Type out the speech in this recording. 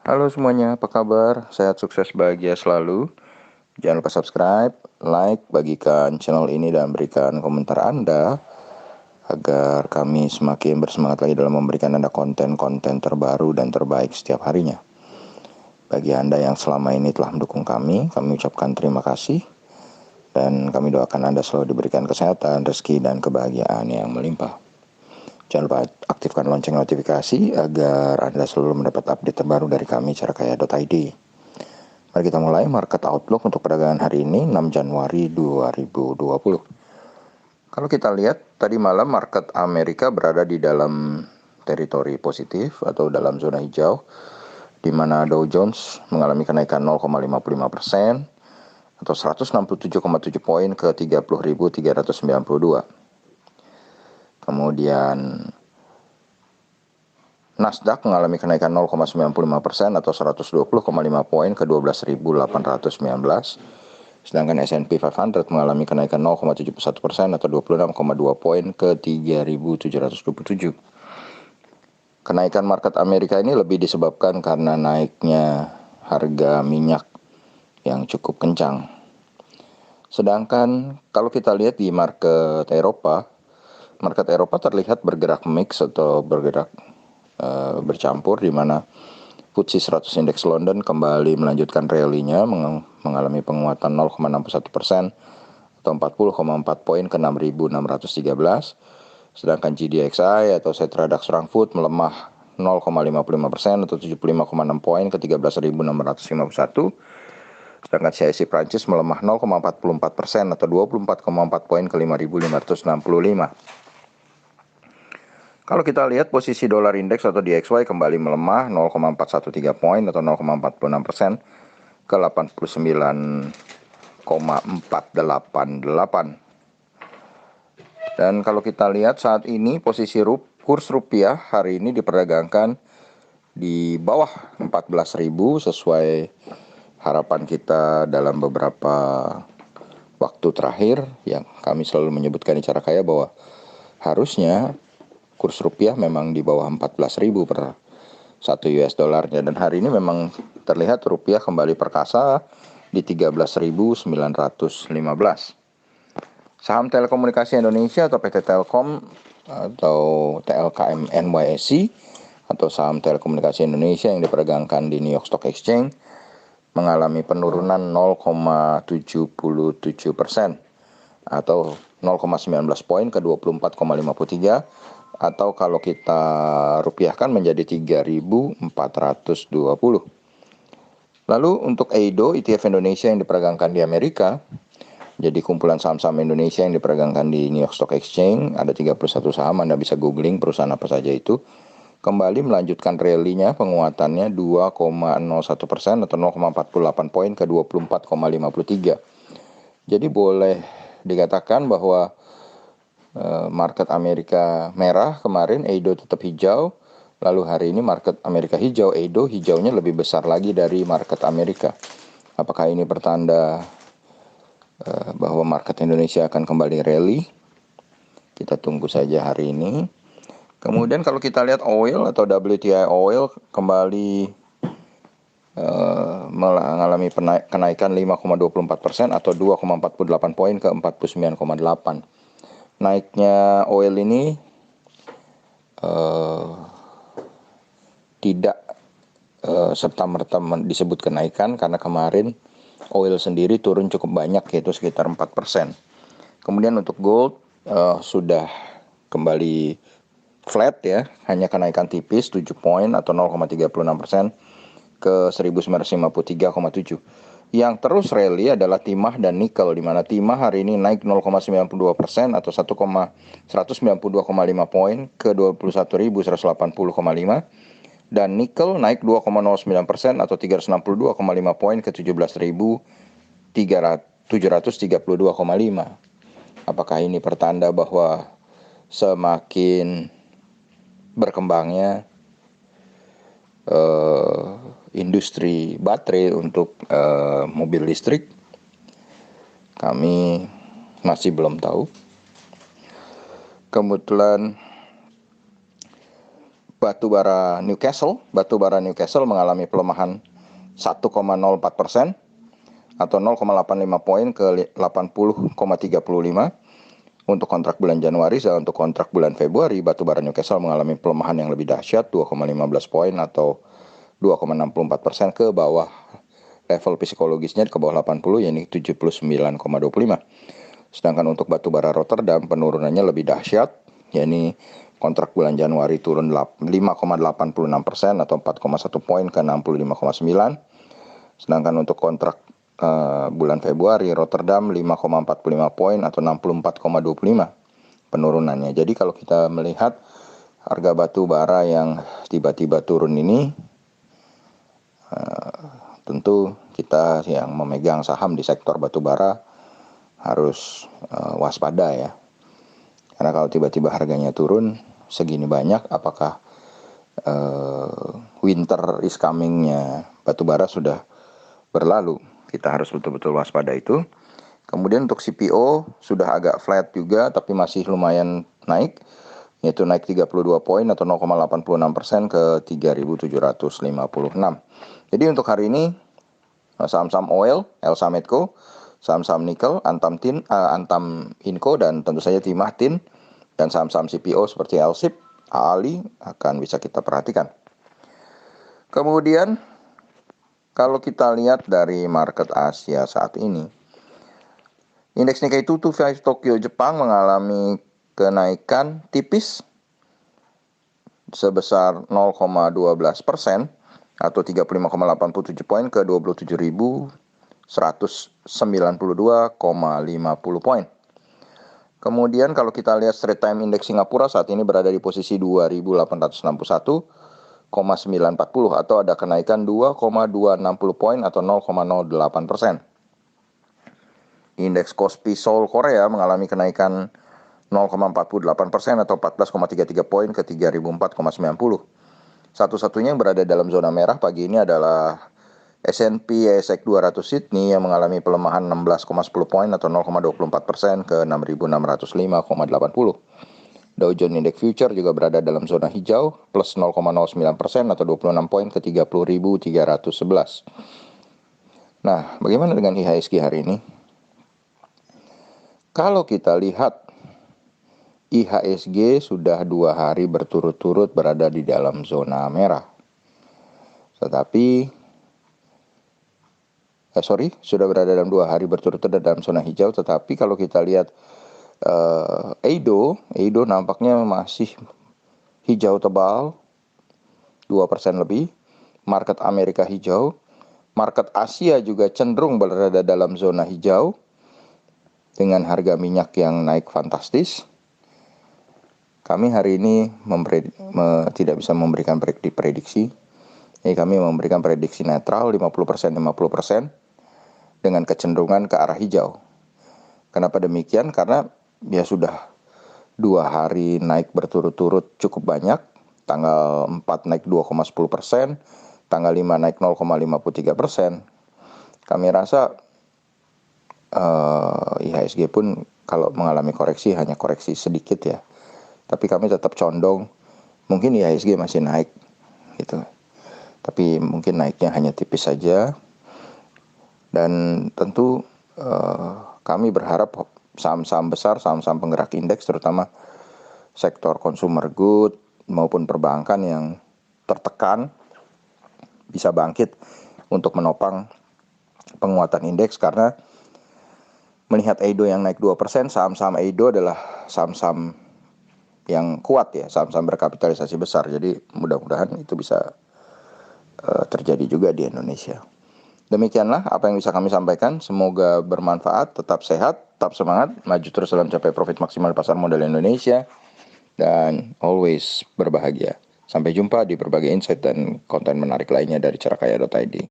Halo semuanya, apa kabar? Sehat, sukses, bahagia selalu. Jangan lupa subscribe, like, bagikan channel ini dan berikan komentar Anda agar kami semakin bersemangat lagi dalam memberikan Anda konten-konten terbaru dan terbaik setiap harinya. Bagi Anda yang selama ini telah mendukung kami ucapkan terima kasih dan kami doakan Anda selalu diberikan kesehatan, rezeki, dan kebahagiaan yang melimpah. Jangan lupa aktifkan lonceng notifikasi agar Anda selalu mendapat update terbaru dari kami carakaya.id. Mari kita mulai market outlook untuk perdagangan hari ini 6 Januari 2020. Kalau kita lihat tadi malam market Amerika berada di dalam teritori positif atau dalam zona hijau, di mana Dow Jones mengalami kenaikan 0,55% atau 167,7 poin ke 30.392. Kemudian Nasdaq mengalami kenaikan 0,95% atau 120,5 poin ke 12.819. Sedangkan S&P 500 mengalami kenaikan 0,71% atau 26,2 poin ke 3.727. Kenaikan market Amerika ini lebih disebabkan karena naiknya harga minyak yang cukup kencang. Sedangkan kalau kita lihat di market Eropa terlihat bergerak mix atau bergerak bercampur, di mana FTSE 100 Index London kembali melanjutkan rally-nya mengalami penguatan 0,61% atau 40,4 poin ke 6.613. Sedangkan GDXI atau Xetra DAX Frankfurt melemah 0,55% atau 75,6 poin ke 13.651. Sedangkan CAC Prancis melemah 0,44% atau 24,4 poin ke 5.565. Kalau kita lihat posisi dolar indeks atau DXY kembali melemah 0,413 poin atau 0,46% ke 89,488. Dan kalau kita lihat saat ini posisi kurs rupiah hari ini diperdagangkan di bawah 14.000 sesuai harapan kita dalam beberapa waktu terakhir yang kami selalu menyebutkan di cara kaya bahwa harusnya kurs rupiah memang di bawah 14.000 per 1 US dollarnya, dan hari ini memang terlihat rupiah kembali perkasa di 13.915. Saham Telekomunikasi Indonesia atau PT Telkom atau TLKM NYSE atau saham Telekomunikasi Indonesia yang diperdagangkan di New York Stock Exchange mengalami penurunan 0,77% atau 0,19 poin ke 24,53, atau kalau kita rupiahkan menjadi 3.420. Lalu untuk EIDO, ETF Indonesia yang diperdagangkan di Amerika, jadi kumpulan saham-saham Indonesia yang diperdagangkan di New York Stock Exchange, ada 31 saham, Anda bisa googling perusahaan apa saja itu, kembali melanjutkan rally-nya, penguatannya 2,01% atau 0,48 poin ke 24,53. Jadi boleh dikatakan bahwa market Amerika merah kemarin, EIDO tetap hijau. Lalu hari ini market Amerika hijau, EIDO hijaunya lebih besar lagi dari market Amerika. Apakah ini pertanda bahwa market Indonesia akan kembali rally? Kita tunggu saja hari ini. Kemudian kalau kita lihat oil atau WTI oil kembali mengalami kenaikan 5,24% atau 2,48 poin ke 49,8. Naiknya oil ini tidak serta-merta disebut kenaikan, karena kemarin oil sendiri turun cukup banyak, yaitu sekitar 4%. Kemudian untuk gold sudah kembali flat ya, hanya kenaikan tipis 7 poin atau 0,36% ke 1953,7. Yang terus rally adalah timah dan nikel, di mana timah hari ini naik 0,92% atau 192,5 poin ke 21.180,5, dan nikel naik 2,09% atau 362,5 poin ke 17.732,5. Apakah ini pertanda bahwa semakin berkembangnya industri baterai untuk mobil listrik? Kami masih belum tahu. Kebetulan batubara Newcastle mengalami pelemahan 1,04% atau 0,85 poin ke 80,35. Untuk kontrak bulan Januari dan untuk kontrak bulan Februari, batubara Newcastle mengalami pelemahan yang lebih dahsyat 2,15 poin atau 2,64% ke bawah level psikologisnya, ke bawah 80, yakni 79,25. Sedangkan untuk batubara Rotterdam penurunannya lebih dahsyat, yakni kontrak bulan Januari turun 5,86% atau 4,1 poin ke 65,9. Sedangkan untuk kontrak bulan Februari Rotterdam 5,45 poin atau 64,25 penurunannya. Jadi kalau kita melihat harga batu bara yang tiba-tiba turun ini, tentu kita yang memegang saham di sektor batu bara harus waspada ya. Karena kalau tiba-tiba harganya turun segini banyak, apakah winter is coming-nya batu bara sudah berlalu? Kita harus betul-betul waspada itu. Kemudian untuk CPO sudah agak flat juga, tapi masih lumayan naik, yaitu naik 32 poin atau 0,86% ke 3.756. Jadi untuk hari ini saham-saham oil, Elsa Medco, saham-saham nikel, Antam Inco, dan tentu saja Timah Tin, dan saham-saham CPO seperti Elsip, AALI akan bisa kita perhatikan. Kemudian kalau kita lihat dari market Asia saat ini, indeks Nikkei 225 Tokyo Jepang mengalami kenaikan tipis sebesar 0,12% atau 35,87 poin ke 27.192,50 poin. Kemudian kalau kita lihat Straits Times Index Singapura saat ini berada di posisi 2.861,940 atau ada kenaikan 2,260 poin atau 0,08%. Indeks Kospi Seoul Korea mengalami kenaikan 0,48% atau 14,33 poin ke 3.004,90. Satu-satunya yang berada dalam zona merah pagi ini adalah S&P ASX 200 Sydney yang mengalami pelemahan 16,10 poin atau 0,24% ke 6.605,80. Dow Jones Index Future juga berada dalam zona hijau plus 0,09% atau 26 poin ke 30.311. Nah, bagaimana dengan IHSG hari ini? Kalau kita lihat IHSG sudah 2 hari berturut-turut berada di dalam zona merah. Sudah berada dalam 2 hari berturut-turut dalam zona hijau. Tetapi kalau kita lihat Eido nampaknya masih hijau tebal 2% lebih. Market Amerika hijau. Market Asia juga cenderung berada dalam zona hijau dengan harga minyak yang naik fantastis. Kami hari ini tidak bisa memberikan prediksi. Kami memberikan prediksi netral 50% dengan kecenderungan ke arah hijau. Kenapa demikian? Karena ya sudah 2 hari naik berturut-turut cukup banyak. Tanggal 4 naik 2,10%, tanggal 5 naik 0,53%. Kami rasa IHSG pun kalau mengalami koreksi hanya koreksi sedikit ya. Tapi kami tetap condong mungkin IHSG masih naik gitu. Tapi mungkin naiknya hanya tipis saja. Dan tentu kami berharap saham-saham besar, saham-saham penggerak indeks terutama sektor consumer good maupun perbankan yang tertekan bisa bangkit untuk menopang penguatan indeks. Karena melihat Eido yang naik 2%, saham-saham Eido adalah saham-saham yang kuat ya, saham-saham berkapitalisasi besar. Jadi mudah-mudahan itu bisa terjadi juga di Indonesia. Demikianlah apa yang bisa kami sampaikan. Semoga bermanfaat, tetap sehat, tetap semangat, maju terus dalam capai profit maksimal pasar modal Indonesia, dan always berbahagia. Sampai jumpa di berbagai insight dan konten menarik lainnya dari cerakaya.id.